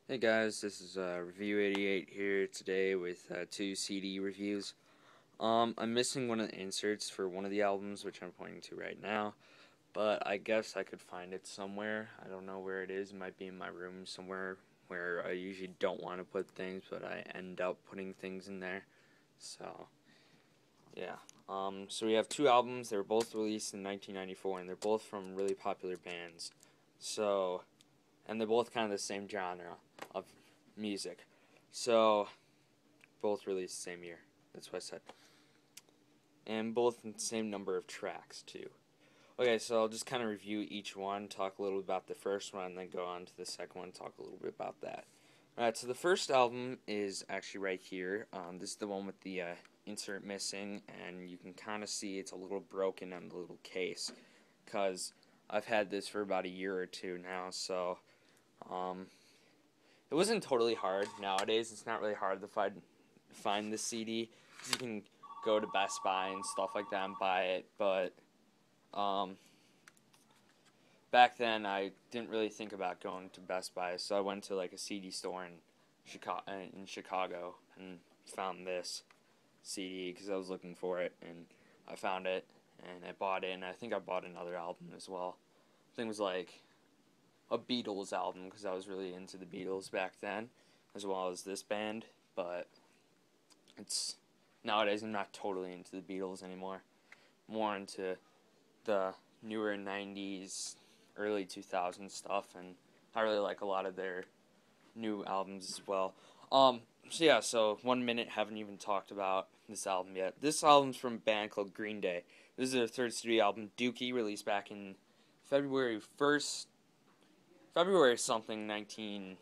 Hey guys, this is Review 88 here today with two CD reviews. I'm missing one of the inserts for one of the albums, which I'm pointing to right now, but I guess I could find it somewhere. I don't know where it is. It might be in my room somewhere where I usually don't want to put things, but I end up putting things in there. So, yeah. So we have two albums. They were both released in 1994, and they're both from really popular bands. So, and they're both kind of the same genre of music. So, both released the same year. That's what I said. And both the same number of tracks, too. Okay, so I'll just kind of review each one, talk a little bit about the first one, and then go on to the second one, talk a little bit about that. Alright, so the first album is actually right here. This is the one with the insert missing, and you can kind of see it's a little broken on the little case, because I've had this for about a year or two now, so um, it wasn't totally hard. Nowadays, it's not really hard to find the CD. You can go to Best Buy and stuff like that and buy it. But um, back then, I didn't really think about going to Best Buy, so I went to like a CD store in Chicago and found this CD because I was looking for it, and I found it and I bought it. And I think I bought another album as well. I think it was like a Beatles album because I was really into the Beatles back then, as well as this band. But it's nowadays I'm not totally into the Beatles anymore. More into the newer '90s, early 2000s stuff, and I really like a lot of their new albums as well. So 1 minute, haven't even talked about this album yet. This album's from a band called Green Day. This is their third studio album, Dookie, released back in February 1st, February something 19.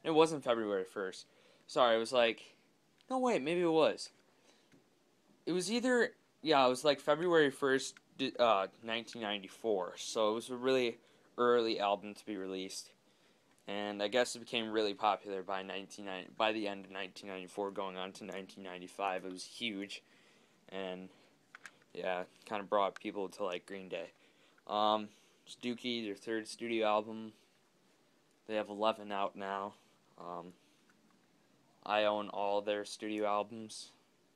It wasn't February 1st. Sorry, it was like. No, wait, maybe it was. It was either. Yeah, it was like February 1st, 1994. So it was a really early album to be released. And I guess it became really popular by the end of 1994, going on to 1995. It was huge. And yeah, kind of brought people to like Green Day. It's Dookie, their third studio album. They have 11 out now. Um, I own all their studio albums,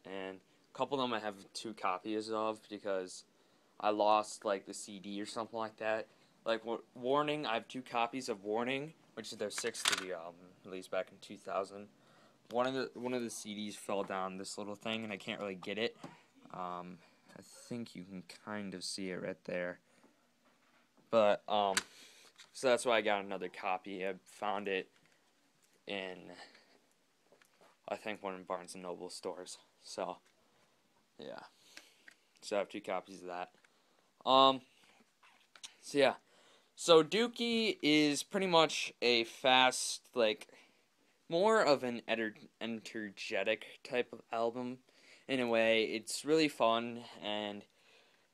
and a couple of them I have two copies of because I lost like the CD or something like that. Like Warning, I have two copies of Warning, which is their sixth studio album, released back in 2000. One of the CDs fell down this little thing, and I can't really get it. I think you can kind of see it right there, but so that's why I got another copy. I found it in I think one in Barnes and Noble stores. So yeah, so I have two copies of that. Um, so yeah, so Dookie is pretty much a fast, like more of an energetic type of album. In a way, it's really fun and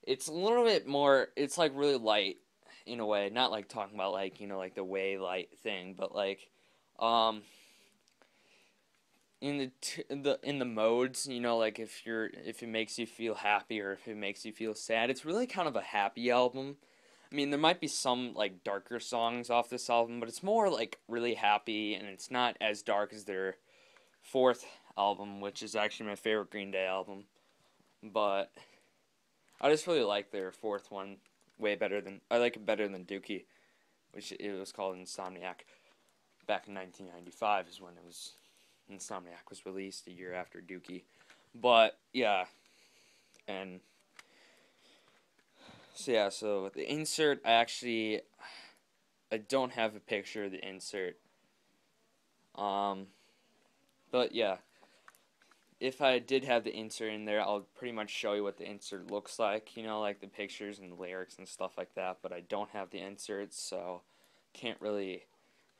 it's a little bit more. It's like really light in a way, not like talking about like like the way light thing, but like um in the modes, like if it makes you feel happy or if it makes you feel sad, it's really kind of a happy album. I mean, there might be some like darker songs off this album, but it's more like really happy, and it's not as dark as their fourth album, which is actually my favorite Green Day album. But I just really like their fourth one way better than I like it better than Dookie, which it was called Insomniac. Back in 1995 is when it was Insomniac was released a year after Dookie. But yeah, and so the insert I don't have a picture of the insert. Um, but yeah, if I did have the insert in there, I'll pretty much show you what the insert looks like. Like the pictures and the lyrics and stuff like that. But I don't have the insert, so can't really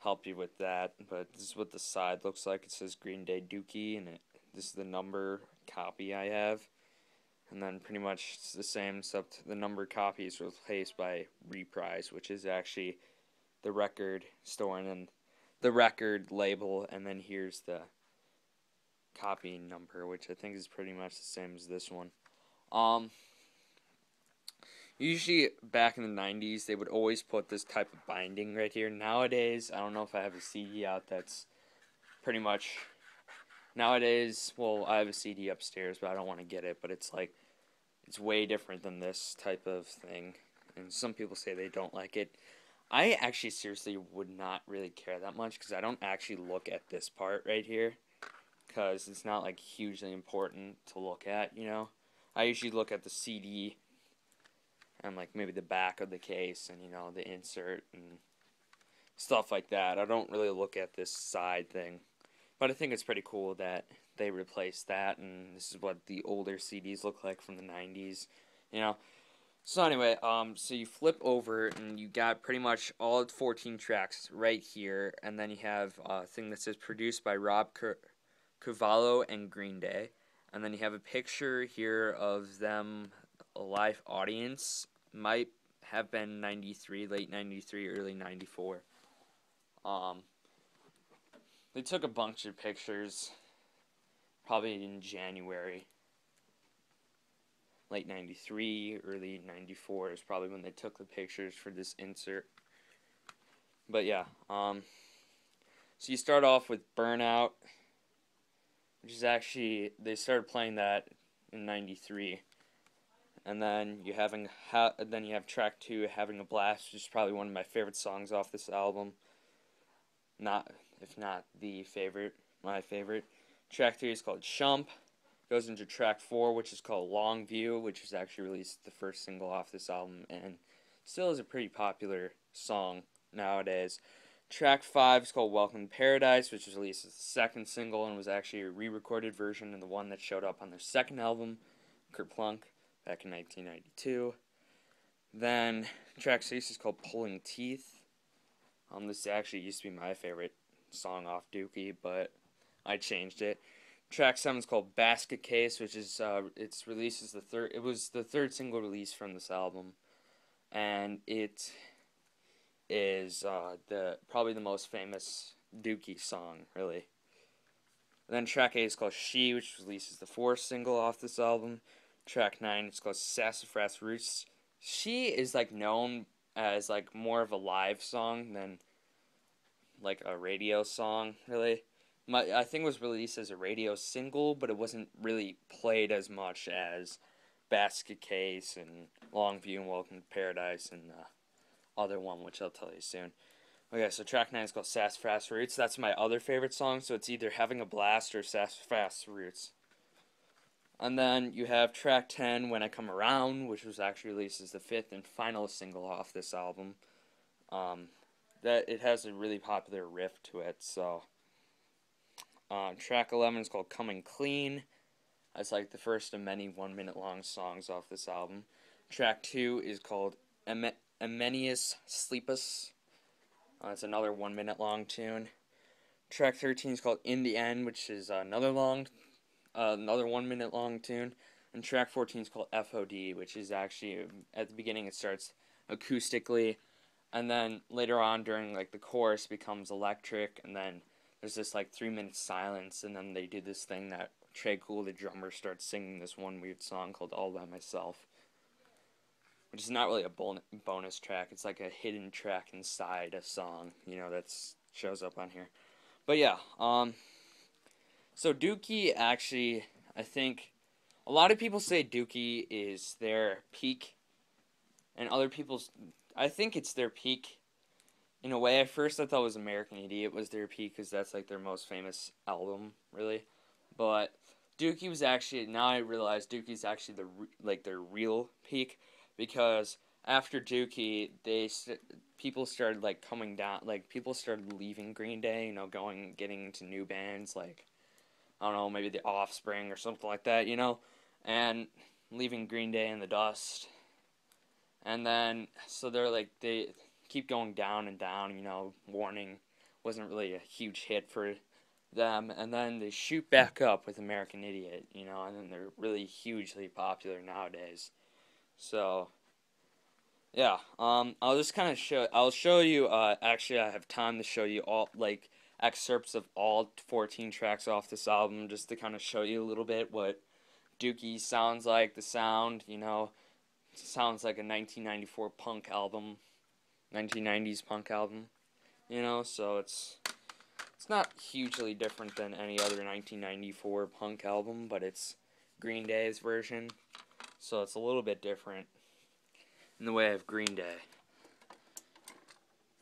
help you with that. But this is what the side looks like. It says Green Day Dookie, and this is the number copy I have. And then pretty much it's the same, except the number copy is replaced by Reprise, which is actually the record store and then the record label, and then here's the copy number, which I think is pretty much the same as this one. Um, Usually, back in the 90s, they would always put this type of binding right here. Nowadays, I don't know if I have a CD out that's pretty much... Nowadays, well, I have a CD upstairs, but I don't want to get it. But it's like, it's way different than this type of thing. And some people say they don't like it. I actually seriously would not really care that much because I don't actually look at this part right here. Because it's not like hugely important to look at, you know. I usually look at the CD and like maybe the back of the case and, you know, the insert and stuff like that. I don't really look at this side thing. But I think it's pretty cool that they replaced that, and this is what the older CDs look like from the 90s, you know. So anyway, so you flip over and you got pretty much all 14 tracks right here, and then you have a thing that says produced by Rob Cavallo and Green Day, and then you have a picture here of them, a live audience, might have been 93, late 93, early 94. They took a bunch of pictures, probably in January. Late 93, early 94 is probably when they took the pictures for this insert. But yeah, so you start off with Burnout, which is actually, they started playing that in 93. And then you have track 2, Having a Blast, which is probably one of my favorite songs off this album. If not the favorite, my favorite. Track 3 is called Shump. Goes into track 4, which is called Long View, which was actually released the first single off this album, and still is a pretty popular song nowadays. Track 5 is called Welcome to Paradise, which was released as the second single and was actually a re-recorded version of the one that showed up on their second album, Kerplunk, back in 1992. Then track 6 is called Pulling Teeth. This actually used to be my favorite song off Dookie, but I changed it. Track 7 is called Basket Case, which is its release is it was the third single release from this album, and it is probably the most famous Dookie song, really. And then track 8 is called She, which releases the fourth single off this album. Track 9 is called Sassafras Roots. She is like known as like more of a live song than like a radio song, really. I think it was released as a radio single, but it wasn't really played as much as Basket Case and Longview and Welcome to Paradise and the other one, which I'll tell you soon. Okay, so track 9 is called Sassafras Roots. That's my other favorite song, so it's either Having a Blast or Sassafras Roots. And then you have track 10, When I Come Around, which was actually released as the fifth and final single off this album. That it has a really popular riff to it, so... track 11 is called Coming Clean. That's like the first of many 1 minute long songs off this album. Track 2 is called Amenius Sleepus. It's another 1 minute long tune. Track 13 is called In the End, which is another 1 minute long tune. And track 14 is called FOD, which is actually, at the beginning it starts acoustically, and then later on during like the chorus it becomes electric, and then there's this like 3 minute silence, and then they do this thing that Trey Cool, the drummer, starts singing this one weird song called All By Myself, which is not really a bonus track. It's like a hidden track inside a song, you know, that shows up on here. But yeah, so Dookie actually, I think, a lot of people say Dookie is their peak, and other people's, I think it's their peak. In a way, at first I thought it was American Idiot was their peak, because that's like their most famous album, really. But Dookie was actually, now I realize Dookie's actually their real peak, because after Dookie, people started like coming down, like people started leaving Green Day, you know, getting into new bands, like, I don't know, maybe the Offspring or something like that, you know, and leaving Green Day in the dust. And then, so they keep going down and down, you know, Warning wasn't really a huge hit for them, and then they shoot back up with American Idiot, you know, and then they're really hugely popular nowadays. So, yeah, I'll just kind of I'll show you, actually I have time to show you all, like, excerpts of all 14 tracks off this album, just to kind of show you a little bit what Dookie sounds like, the sound, you know, sounds like a 1994 punk album, 1990s punk album, you know, so it's not hugely different than any other 1994 punk album, but it's Green Day's version, so it's a little bit different in the way of Green Day.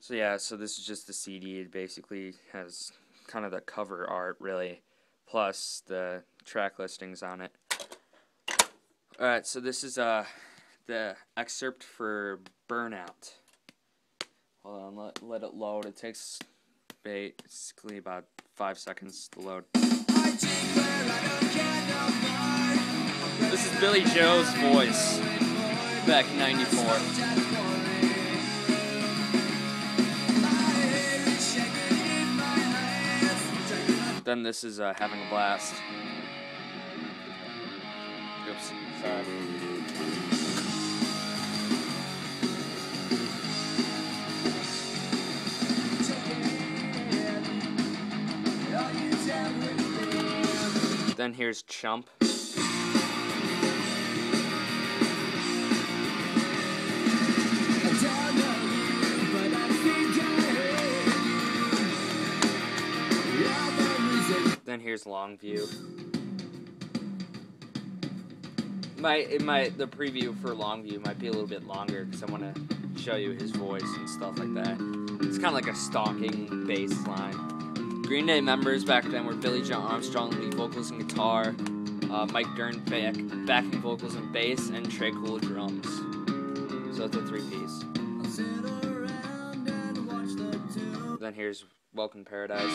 So yeah, so this is just the CD. It basically has kind of the cover art, really, plus the track listings on it. Alright, so this is the excerpt for Burnout. Hold on, let it load. It takes basically about 5 seconds to load. This is Billy Joe's voice back in '94. Then this is Having a Blast. Oops, sorry. Then here's Chump. Then here's Longview. The preview for Longview might be a little bit longer because I want to show you his voice and stuff like that. It's kind of like a stalking bass line. Green Day members back then were Billy Joe Armstrong, lead vocals and guitar, Mike Dern backing vocals and bass, and Trey Cool drums. So it's a three-piece. Then here's Welcome to Paradise.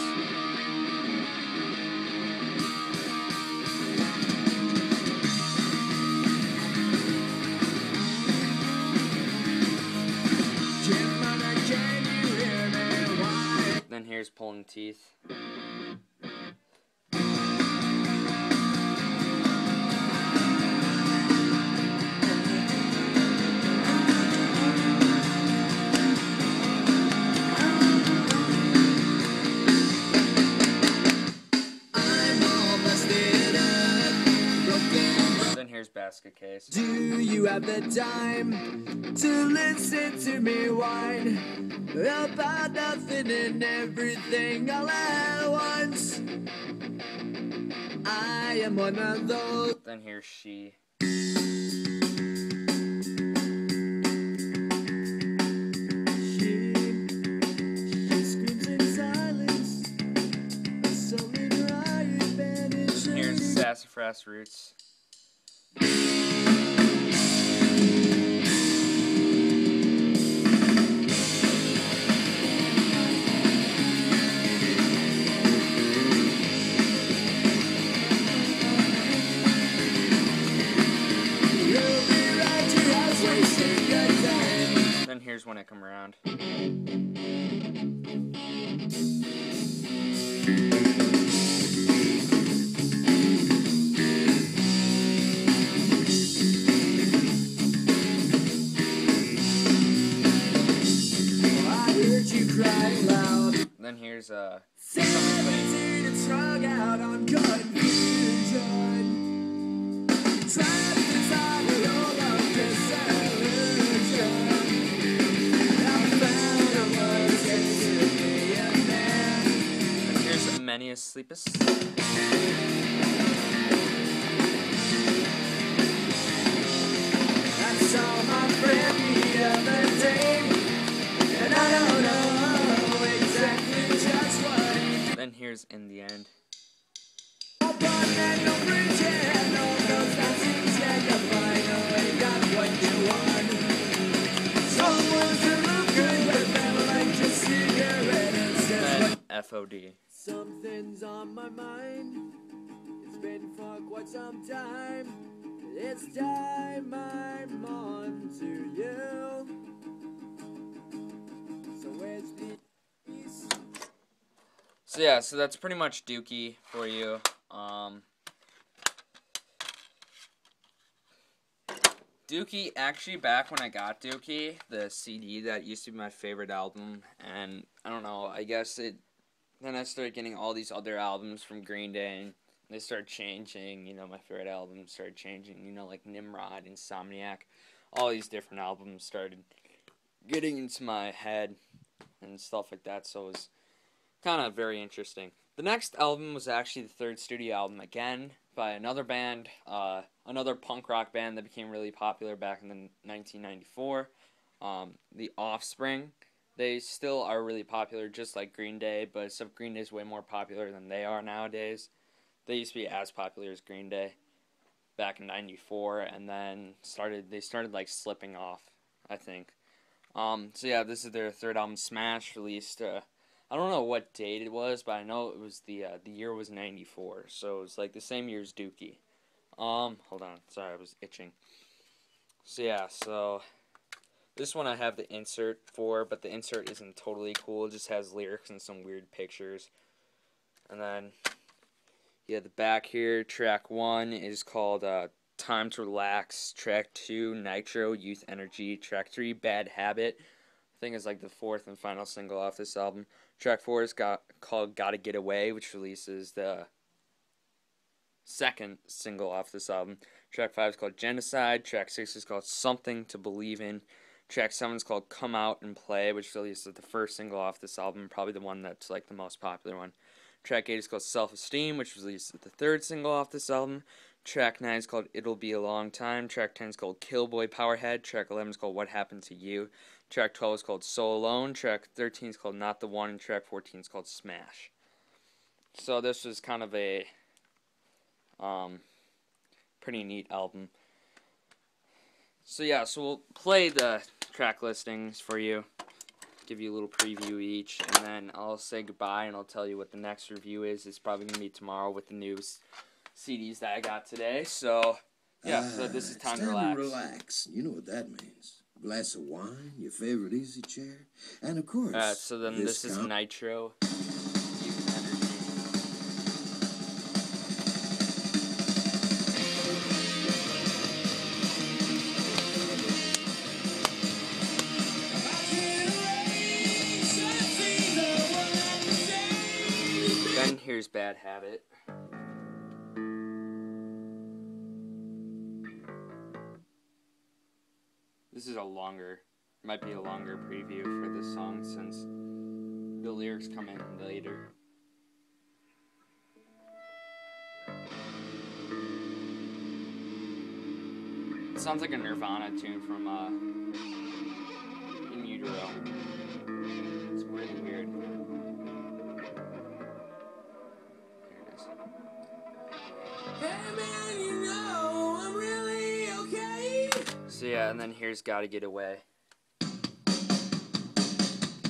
Then here's Pulling Teeth. Then here's Basket Case. Do you have the time to listen to me whine about nothing and everything all at once? I am one of those. Then here's She. She screams in silence, a sullen riot vanishes. Then here's Sassafras Roots. Then here's When I Come Around. I heard you crying loud. Then here's 17 and strung out on confusion. Trapped inside all of this illusion. I found I was basically a man. Then here's Many a Sleepest. I saw my friend the other day, and I don't know exactly just what he Then here's In the End. but and no pretend, all those dancing and you finally got what you want. Someone to look good but felt like a cigarette instead. Then FOD. Something's on my mind. It's been for quite some time. It's time I'm on to you. So where's the peace? So yeah, so that's pretty much Dookie for you. Dookie, actually, back when I got Dookie, the CD, that used to be my favorite album, and I don't know, I guess then I started getting all these other albums from Green Day, and they started changing, you know, my favorite albums started changing, you know, like Nimrod, Insomniac, all these different albums started getting into my head and stuff like that, so it was kind of very interesting. The next album was actually the third studio album again by another band, another punk rock band that became really popular back in the 1994, the Offspring. They still are really popular, just like Green Day, but except Green Day is way more popular than they are nowadays. They used to be as popular as Green Day back in '94, and then they started like slipping off, I think. So yeah, this is their third album, Smash, released. I don't know what date it was, but I know it was the year was '94, so it was like the same year as Dookie. Hold on, sorry, I was itching. So yeah, so this one I have the insert for, but the insert isn't totally cool. It just has lyrics and some weird pictures. And then yeah, the back here, track 1 is called Time to Relax. Track 2, Nitro, Youth Energy. Track 3, Bad Habit. I think it's like the fourth and final single off this album. Track 4 is called Gotta Get Away, which releases the second single off this album. Track 5 is called Genocide. Track 6 is called Something to Believe In. Track 7 is called Come Out and Play, which releases the first single off this album, probably the one that's like the most popular one. Track 8 is called Self-Esteem, which released the third single off this album. Track 9 is called It'll Be a Long Time. Track 10 is called Killboy Powerhead. Track 11 is called What Happened to You. Track 12 is called So Alone. Track 13 is called Not the One. And track 14 is called Smash. So this was kind of a pretty neat album. So yeah, so we'll play the track listings for you. Give you a little preview each, and then I'll say goodbye and I'll tell you what the next review is. It's probably going to be tomorrow with the new CDs that I got today. So yeah, so this is Time to Relax. Relax. You know what that means. A glass of wine, your favorite easy chair, and of course, so then this is Nitro. Youth Energy. Then here's Bad Habit. This is might be a longer preview for this song since the lyrics come in later. It sounds like a Nirvana tune from In Utero. It's really weird. Here it is. Hey man, you know I'm really okay. So yeah, and then here's Gotta Get Away.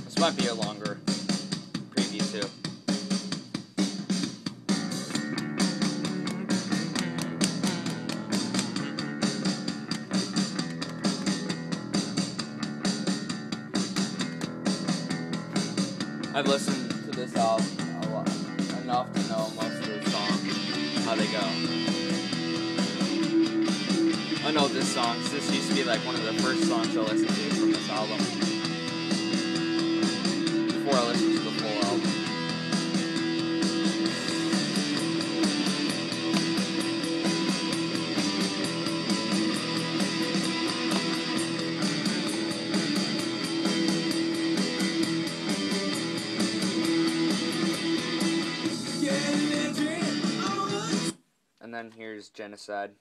This might be a longer preview too. I've listened to this album a lot, enough to know most of the songs, how they go. I know this song, this used to be like one of the first songs I listened to from this album. Before I listened to the full album. And then here's Genocide.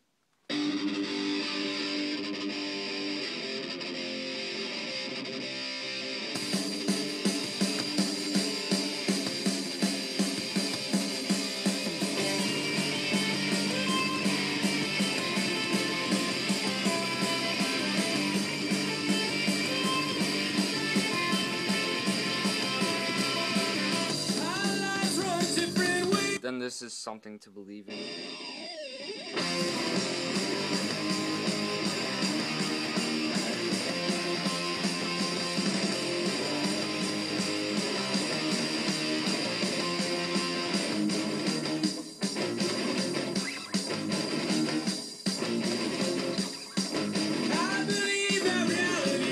Then this is Something to Believe In.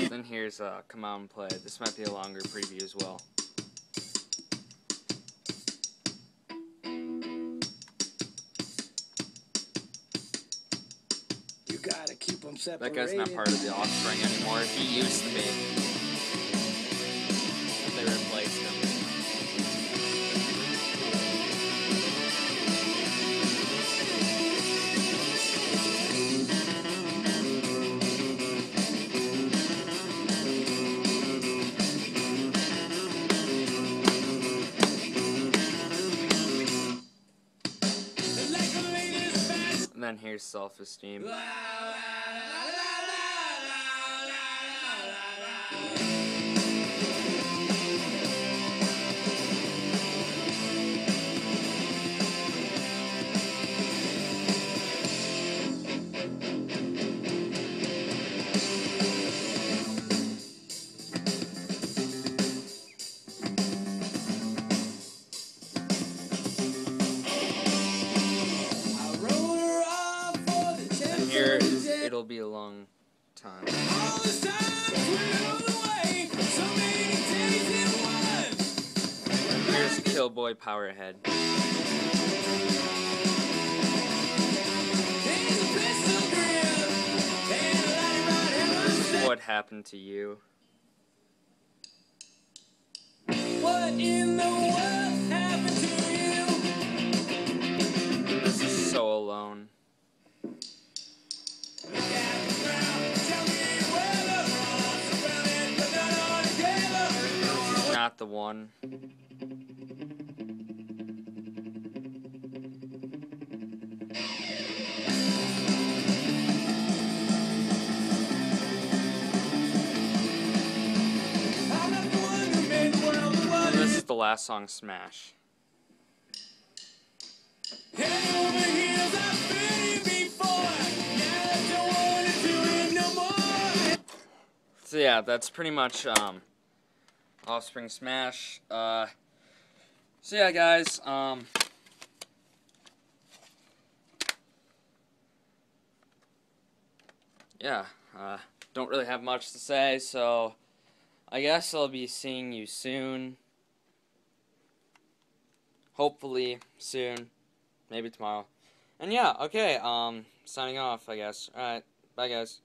Then here's Come Out and Play. This might be a longer preview as well. gotta keep them That separated. guy's not part of the Offspring anymore. He used to be. They replaced him. And then here's Self-Esteem. Here, it'll be a long time. Here's Killboy Powerhead. What happened to you? What in the world happened to you? This is So Alone. Not the one. This is the last song, Smash. So yeah, that's pretty much Offspring Smash. So yeah, guys, yeah, don't really have much to say, so I guess I'll be seeing you soon. Hopefully soon, maybe tomorrow. And yeah, okay, signing off, I guess. Alright, bye guys.